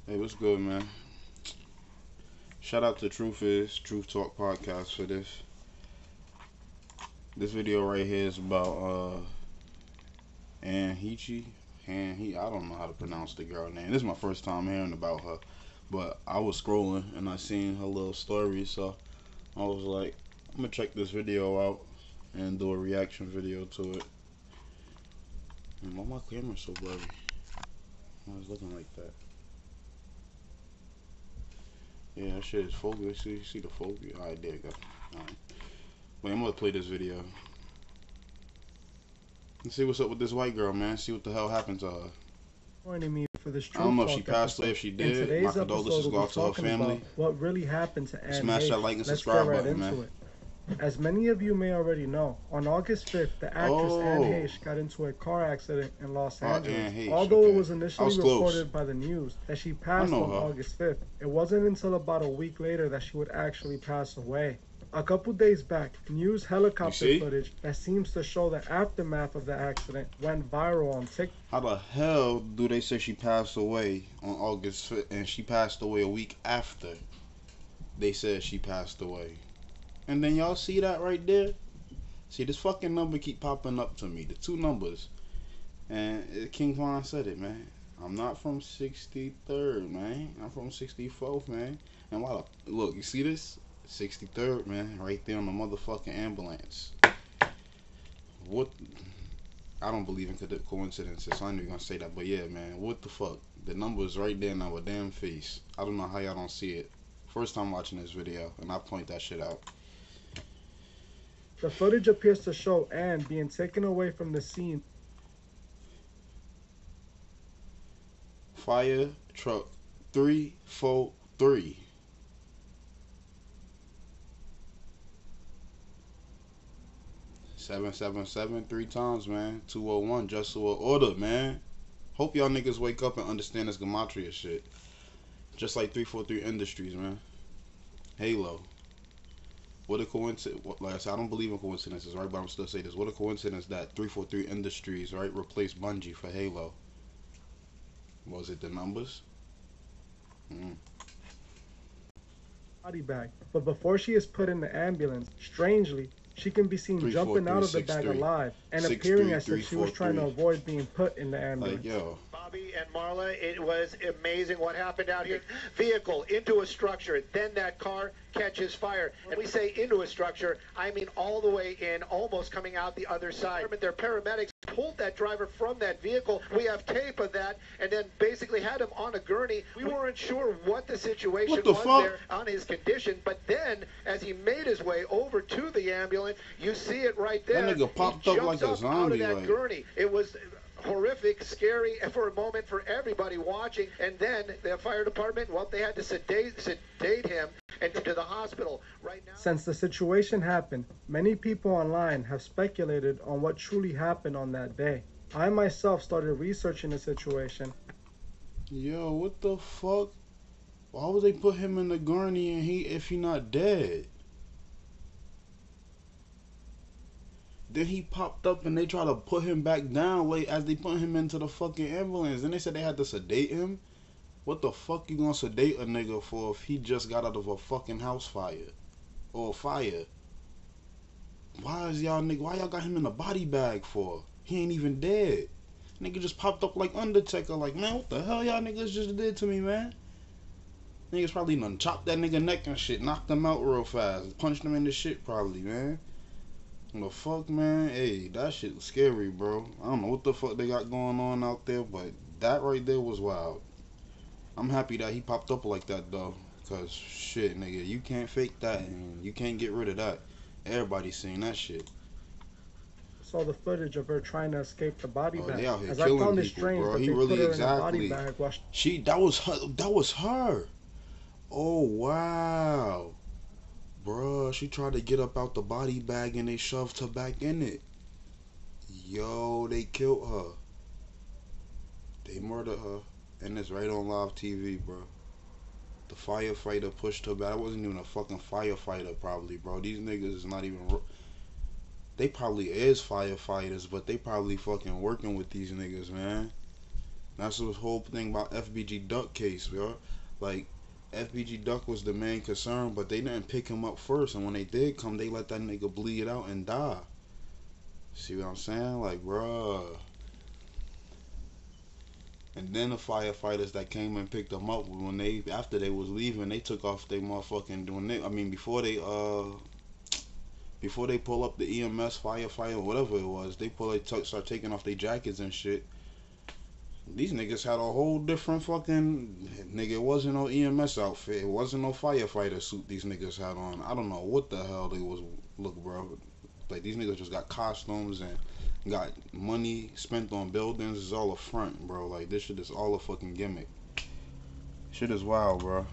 Hey, what's good, man? Shout out to Truth Talk Podcast for this. This video right here is about Heche. I don't know how to pronounce the girl name. This is my first time hearing about her, but I was scrolling and I seen her little story, so I was like, I'm gonna check this video out and do a reaction video to it. And why my camera's so blurry? Why is it looking like that? Yeah, that shit is focused. See the focus? Alright, there you go. Alright. Wait, I'm gonna play this video. Let's see what's up with this white girl, man. See what the hell happened to her. Joining me for this I don't know if Truth she Talk passed away. If she did, my condolences go out to her family. What really happened to Anne Smash that Heche. like and Let's subscribe get right button, into man. it. As many of you may already know, on August 5th, the actress Anne Heche got into a car accident in Los Angeles. Although it was initially reported by the news that she passed on August 5th, it wasn't until about a week later that she would actually pass away. A couple days back, news helicopter footage that seems to show the aftermath of the accident went viral on TikTok. How the hell do they say she passed away on August 5th and she passed away a week after they said she passed away? And then y'all see that right there? See, this fucking number keep popping up to me. The two numbers. And King Von said it, man. I'm not from 63rd, man. I'm from 64th, man. And look, you see this? 63rd, man. Right there on the motherfucking ambulance. What? I don't believe in coincidences, so I knew you were gonna say that. But yeah, man. What the fuck? The number's right there in our damn face. I don't know how y'all don't see it. First time watching this video, and I point that shit out. The footage appears to show Anne being taken away from the scene. Fire truck 343. "777" 3 times, man. 201 just to an order, man. Hope y'all niggas wake up and understand this gematria shit. Just like 343 Industries, man. Halo. What a coincidence. Like I said, I don't believe in coincidences, right? But I'm still saying this. What a coincidence that 343 Industries, right, replaced Bungie for Halo. Was it the numbers? Body bag. But before she is put in the ambulance, strangely, she can be seen jumping out of the bag alive and appearing as if she was trying to avoid being put in the ambulance. Like, yo. Bobby and Marla, it was amazing what happened out here. Vehicle into a structure, then that car catches fire. And we say into a structure, I mean all the way in, almost coming out the other side. Their paramedics pulled that driver from that vehicle. We have tape of that, and then basically had him on a gurney. We weren't sure what the situation was there on his condition, but then as he made his way over to the ambulance, you see it right there. That nigga popped up like a zombie. Out of that gurney. It was horrific, scary, and for a moment for everybody watching. And then the fire department, well, they had to sedate him and to the hospital right now. Since the situation happened, many people online have speculated on what truly happened on that day. I myself started researching the situation. Yo, what the fuck? Why would they put him in the gurney and if he not dead? Then he popped up and they try to put him back down late as they put him into the fucking ambulance. Then they said they had to sedate him. What the fuck you gonna sedate a nigga for if he just got out of a fucking house fire? Or a fire? Why y'all got him in a body bag for? He ain't even dead. Nigga just popped up like Undertaker, like, man, what the hell y'all niggas just did to me, man? Niggas probably done chopped that nigga neck and shit, knocked him out real fast, punched him in the shit probably, man. The fuck, man? Hey, that shit was scary, bro. I don't know what the fuck they got going on out there, but that right there was wild. I'm happy that he popped up like that, though. Because, shit, nigga, you can't fake that, and you can't get rid of that. Everybody's seen that shit. Saw the footage of her trying to escape the body bag. They out here As killing I found it people, strange bro. that He they really put her exactly. in a body bag while That was her. Oh, wow. Bruh, she tried to get up out the body bag and they shoved her back in it. Yo, they killed her. They murdered her. And it's right on live TV, bro. The firefighter pushed her back. I wasn't even a fucking firefighter, probably, bro. These niggas is not even... They probably is firefighters, but they probably fucking working with these niggas, man. That's the whole thing about FBG Duck case, yo. Like, FBG Duck was the main concern, but they didn't pick him up first. And when they did come, they let that nigga bleed out and die. See what I'm saying? Like, bruh. And then the firefighters that came and picked them up, when they after they was leaving, they took off they motherfucking doing it. I mean, before they pull up the EMS firefighter, whatever it was, start taking off their jackets and shit. These niggas had a whole different fucking nigga. It wasn't no EMS outfit. It wasn't no firefighter suit these niggas had on. I don't know what the hell they was. Look, bro, like these niggas just got costumes and got money spent on buildings. It's all a front, bro. Like this shit is all a fucking gimmick. Shit is wild, bro.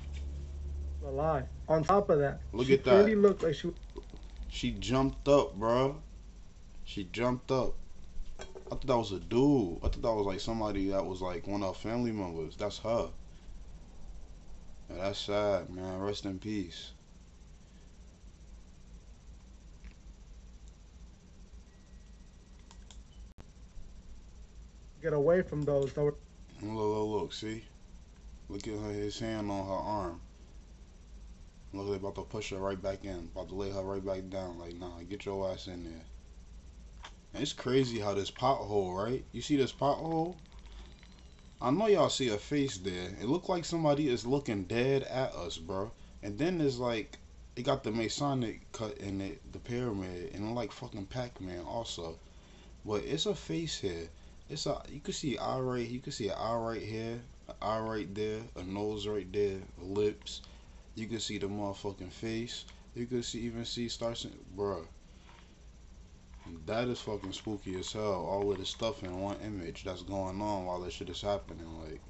A lie. On top of that, look she at that. Clearly looked like she jumped up, bro. She jumped up. I thought that was a dude. I thought that was like somebody that was like one of our family members. That's her. Yeah, that's sad, man. Rest in peace. Get away from those that were. Look, see? Look at his hand on her arm. Look, they about to push her right back in. About to lay her right back down. Like, nah, get your ass in there. And it's crazy how this pothole, right? You see this pothole? I know y'all see a face there. It looked like somebody is looking dead at us, bro. And then there's like, it got the Masonic cut in it, the pyramid, and it like fucking Pac-Man also. But it's a face here. It's a, you can see eye right, you can see an eye right here, an eye right there, a nose right there, lips. You can see the motherfucking face. You can even see bro. That is fucking spooky as hell. All of this stuff in one image that's going on while this shit is happening. Like,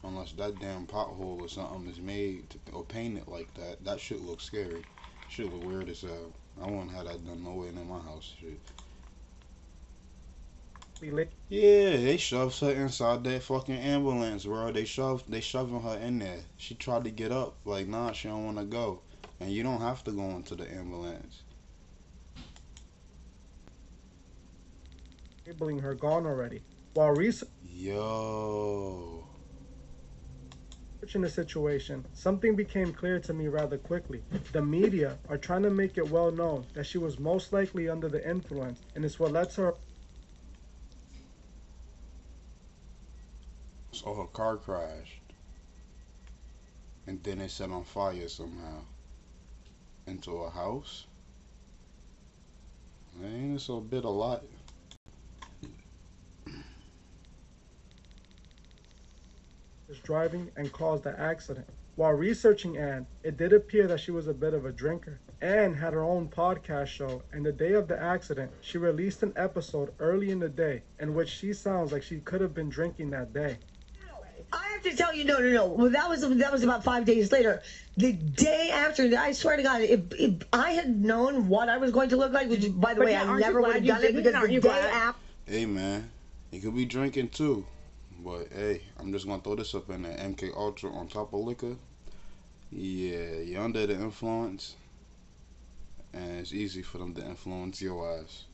unless that damn pothole or something is made or painted like that, that shit looks scary. Shit look weird as hell. I wouldn't have that done nowhere in my house. Shit. Yeah, they shoved her inside that fucking ambulance, bro. They shoving her in there. She tried to get up, like, nah, she don't want to go. And you don't have to go into the ambulance. Labeling her gone already. While researching the situation, something became clear to me rather quickly. The media are trying to make it well known that she was most likely under the influence, and it's what lets her. So her car crashed. And then it set on fire somehow. Into a house? Man, it's a bit a lot. Was driving and caused the accident. While researching Anne, it did appear that she was a bit of a drinker. Anne had her own podcast show, and the day of the accident, she released an episode early in the day in which she sounds like she could have been drinking that day. I have to tell you, no. Well, that was about 5 days later. The day after, I swear to God, if I had known what I was going to look like, which, by the way, I never would have done it because the day after. Hey, man, you could be drinking too. But, hey, I'm just going to throw this up in there. MK Ultra on top of liquor. Yeah, you're under the influence. And it's easy for them to influence your ass.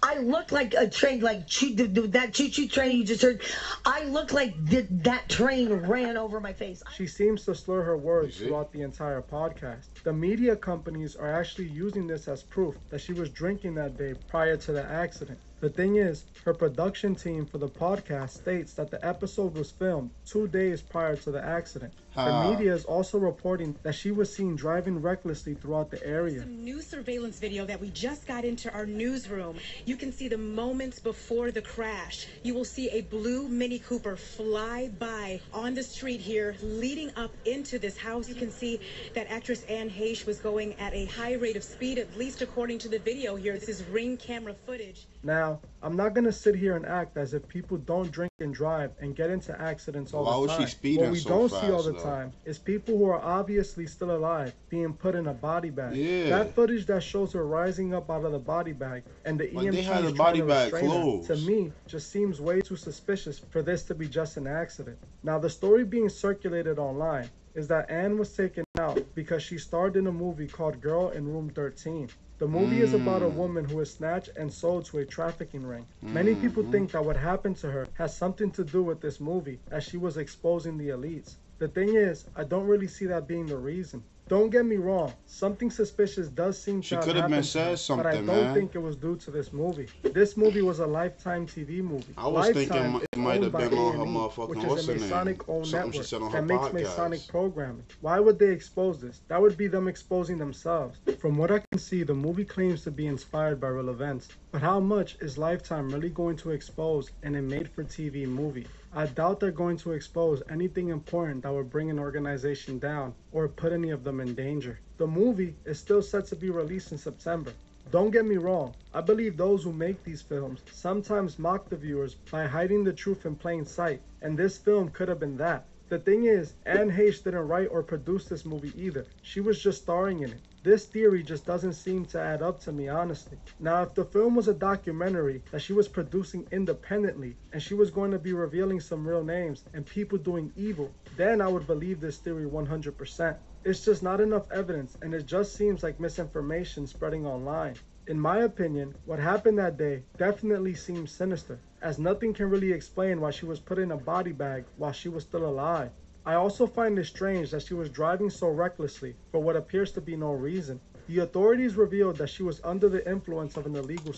I look like a train, like that choo-choo train you just heard. I look like that train ran over my face. She seems to slur her words throughout the entire podcast. The media companies are actually using this as proof that she was drinking that day prior to the accident. The thing is, her production team for the podcast states that the episode was filmed 2 days prior to the accident. The media is also reporting that she was seen driving recklessly throughout the area. Some new surveillance video that we just got into our newsroom. You can see the moments before the crash. You will see a blue Mini Cooper fly by on the street here, leading up into this house. You can see that actress Heche was going at a high rate of speed, at least according to the video here. This is Ring camera footage. Now, I'm not going to sit here and act as if people don't drink and drive and get into accidents all the time. Why was she speeding what we so don't fast, see all the though? time is people who are obviously still alive being put in a body bag. Yeah. That footage that shows her rising up out of the body bag and the Like, EMTs they had the trying body to bag restrain her, closed. to me, just seems way too suspicious for this to be just an accident. Now, the story being circulated online is that Anne was taken out because she starred in a movie called Girl in Room 13. The movie is about a woman who is snatched and sold to a trafficking ring. Many people think that what happened to her has something to do with this movie, as she was exposing the elites. The thing is, I don't really see that being the reason. Don't get me wrong, something suspicious does seem to have happened to her, but I don't think it was due to this movie. This movie was a Lifetime TV movie. I was thinking it might have been on her motherfucking, which is a Masonic-owned network that makes podcast. Masonic programming. Why would they expose this? That would be them exposing themselves. From what I can see, the movie claims to be inspired by real events. But how much is Lifetime really going to expose in a made-for-TV movie? I doubt they're going to expose anything important that would bring an organization down or put any of them in danger. The movie is still set to be released in September. Don't get me wrong, I believe those who make these films sometimes mock the viewers by hiding the truth in plain sight, and this film could have been that. The thing is, Anne Heche didn't write or produce this movie either. She was just starring in it. This theory just doesn't seem to add up to me, honestly. Now, if the film was a documentary that she was producing independently and she was going to be revealing some real names and people doing evil, then I would believe this theory 100%. It's just not enough evidence, and it just seems like misinformation spreading online. In my opinion, what happened that day definitely seems sinister, as nothing can really explain why she was put in a body bag while she was still alive. I also find it strange that she was driving so recklessly for what appears to be no reason. The authorities revealed that she was under the influence of an illegal...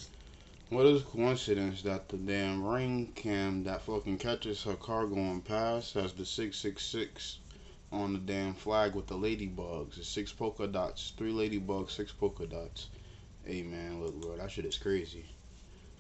What is coincidence that the damn ring cam that fucking catches her car going past has the 666 on the damn flag with the ladybugs? It's 6 polka dots, 3 ladybugs, 6 polka dots. Hey man, look bro, that shit is crazy.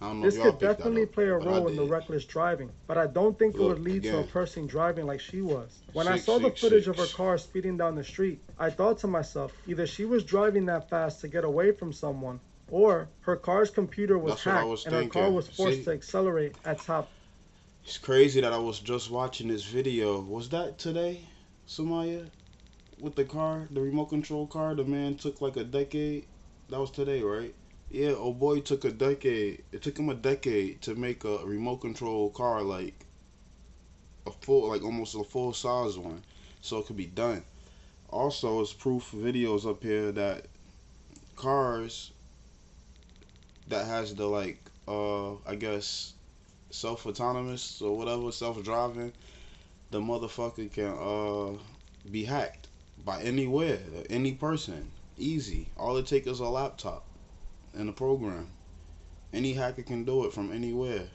I don't know this if y'all could definitely play a role in the reckless driving, but I don't think it would lead to a person driving like she was. When I saw the footage of her car speeding down the street, I thought to myself, either she was driving that fast to get away from someone, or her car's computer was hacked and her car was forced to accelerate at top. It's crazy that I was just watching this video. Was that today, Samaya? With the car, the remote control car, the man took like a decade. That was today, right? Yeah, oh boy, took a decade. It took him a decade to make a remote control car like a full, like almost a full size one, so it could be done. Also, it's proof videos up here that cars that has the like, I guess self-autonomous or whatever, self-driving, the motherfucker can be hacked by anywhere, any person, easy. All it takes is a laptop and a program. Any hacker can do it from anywhere.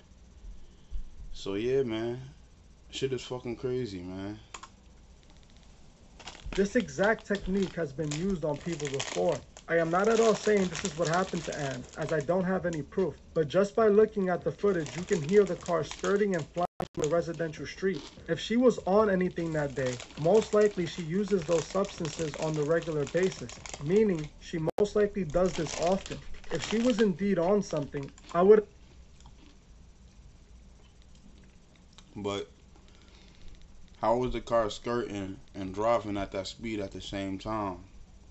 So yeah, man, shit is fucking crazy, man. This exact technique has been used on people before. I am not at all saying this is what happened to Anne, as I don't have any proof, but just by looking at the footage, you can hear the car skirting and flying through a residential street. If she was on anything that day, most likely she uses those substances on the regular basis, meaning she most likely does this often. If she was indeed on something, I would... But how was the car skirting and driving at that speed at the same time?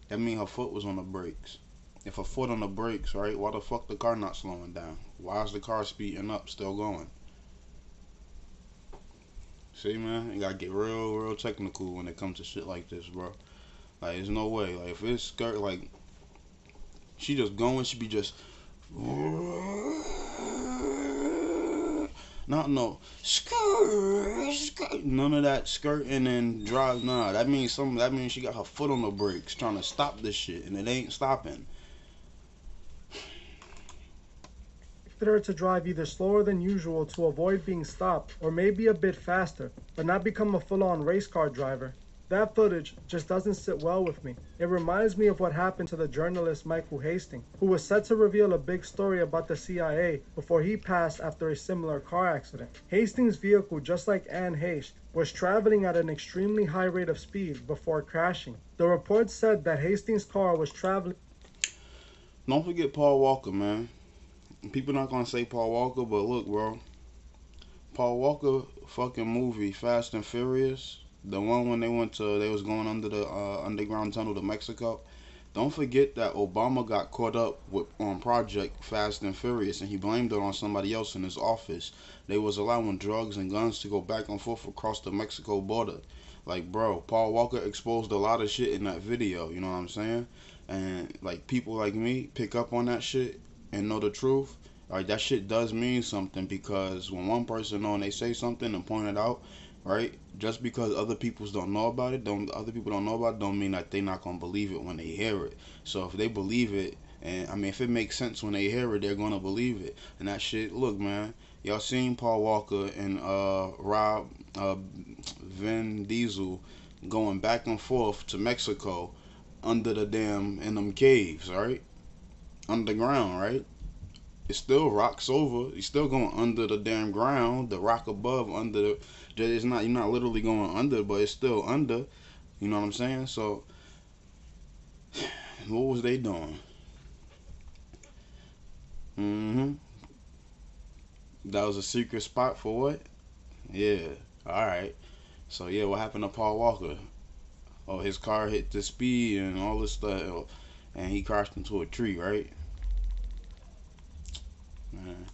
That means her foot was on the brakes. If her foot on the brakes, right, why the fuck the car not slowing down? Why is the car speeding up, still going? See, man, you gotta get real technical when it comes to shit like this, bro. Like, there's no way. Like, if it's skirt, like, she just going, she be just... No, skirt. None of that skirting and drive. Nah, that means she got her foot on the brakes trying to stop this shit, and it ain't stopping. Her to drive either slower than usual to avoid being stopped, or maybe a bit faster, but not become a full-on race car driver. That footage just doesn't sit well with me. It reminds me of what happened to the journalist Michael Hastings, who was set to reveal a big story about the CIA before he passed after a similar car accident. Hastings' vehicle, just like Anne Heche, was traveling at an extremely high rate of speed before crashing. The report said that Hastings' car was traveling... Don't forget Paul Walker, man. People not gonna say Paul Walker, but look, bro. Paul Walker fucking movie, Fast and Furious, the one when they was going under the underground tunnel to Mexico. Don't forget that Obama got caught up on Project Fast and Furious, and he blamed it on somebody else in his office. They was allowing drugs and guns to go back and forth across the Mexico border. Like, bro, Paul Walker exposed a lot of shit in that video, you know what I'm saying? And, like, people like me pick up on that shit and know the truth. Like, that shit does mean something, because when one person know and they say something and point it out, right? Just because other people don't know about it, don't mean that they not gonna believe it when they hear it. So if they believe it, and I mean, if it makes sense when they hear it, they're gonna believe it. And that shit, look, man, y'all seen Paul Walker and Vin Diesel going back and forth to Mexico under the damn in them caves, right? Underground, right? It still rocks over. You're still going under the damn ground. The rock above, under the. It's not. You're not literally going under, but it's still under. You know what I'm saying? So, what was they doing? That was a secret spot for what? Yeah. All right. So yeah, what happened to Paul Walker? Oh, his car hit the speed and all this stuff, and he crashed into a tree, right? Man.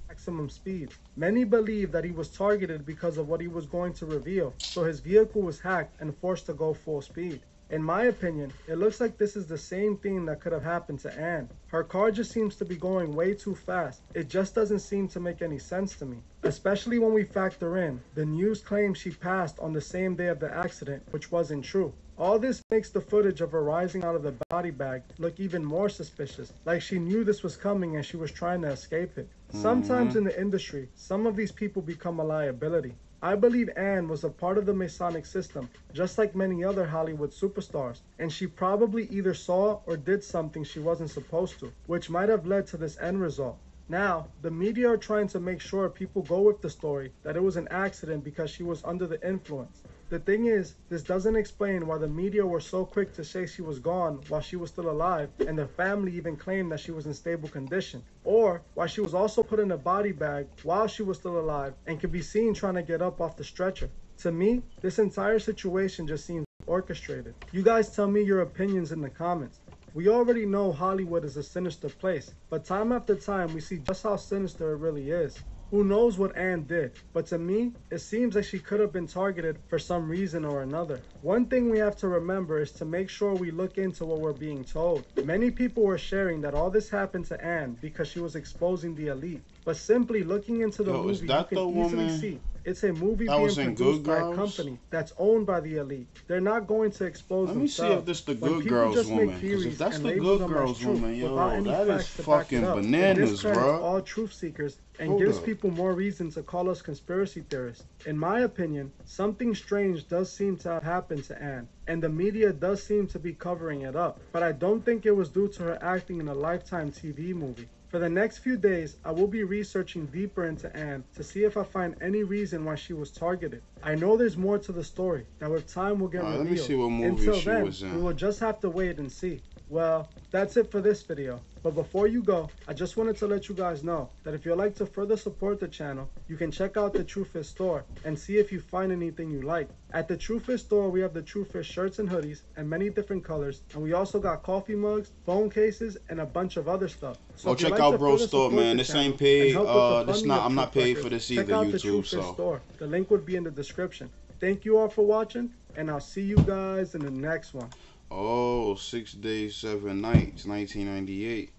Maximum speed. Many believe that he was targeted because of what he was going to reveal, so his vehicle was hacked and forced to go full speed. In my opinion, it looks like this is the same thing that could have happened to Anne. Her car just seems to be going way too fast. It just doesn't seem to make any sense to me. Especially when we factor in, the news claims she passed on the same day of the accident, which wasn't true. All this makes the footage of her rising out of the body bag look even more suspicious, like she knew this was coming and she was trying to escape it. Sometimes in the industry, some of these people become a liability. I believe Anne was a part of the Masonic system, just like many other Hollywood superstars, and she probably either saw or did something she wasn't supposed to, which might have led to this end result. Now, the media are trying to make sure people go with the story that it was an accident because she was under the influence. The thing is, this doesn't explain why the media were so quick to say she was gone while she was still alive, and the family even claimed that she was in stable condition, or why she was also put in a body bag while she was still alive and could be seen trying to get up off the stretcher. To me, this entire situation just seems orchestrated. You guys tell me your opinions in the comments. We already know Hollywood is a sinister place, but time after time we see just how sinister it really is. Who knows what Anne did, but to me, it seems like she could have been targeted for some reason or another. One thing we have to remember is to make sure we look into what we're being told. Many people were sharing that all this happened to Anne because she was exposing the elite, but simply looking into the movie, you can easily see it's a movie being produced by a company that's owned by the elite. They're not going to expose themselves. Let me see if this the Good Girls woman. Because if that's the Good Girls woman, yo, that is fucking bananas, bro. All truth seekers and gives people more reason to call us conspiracy theorists. In my opinion, something strange does seem to have happened to Anne, and the media does seem to be covering it up. But I don't think it was due to her acting in a Lifetime TV movie. For the next few days, I will be researching deeper into Anne to see if I find any reason why she was targeted. I know there's more to the story that with time will get revealed. Let me see what movie Until she then, was in. we will just have to wait and see. Well, that's it for this video. But before you go, I just wanted to let you guys know that if you'd like to further support the channel, you can check out the True Fish store and see if you find anything you like. At the True Fish store, we have the True Fish shirts and hoodies and many different colors, and we also got coffee mugs, phone cases, and a bunch of other stuff. So check out Bro's store, man. This ain't paid. I'm not paid for this either, check out YouTube. The True Fish store. The link would be in the description. Thank you all for watching, and I'll see you guys in the next one. Oh, 6 Days, 7 Nights, 1998.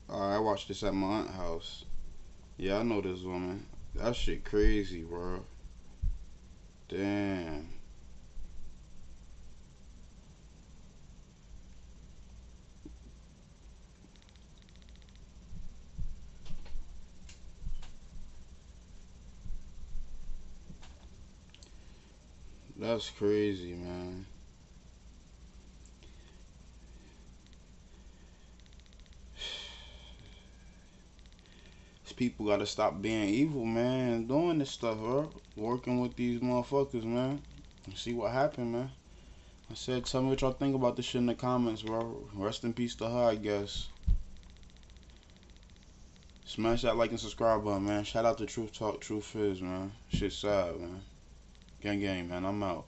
I watched this at my aunt's house. Yeah, I know this woman. That shit crazy, bro. Damn. That's crazy, man. People gotta stop being evil, man, and doing this stuff, bro. Working with these motherfuckers, man. And see what happened, man. I said, tell me what y'all think about this shit in the comments, bro. Rest in peace to her, I guess. Smash that like and subscribe button, man. Shout out to Truth Talk, Truth Fizz, man. Shit sad, man. Gang, gang, man. I'm out.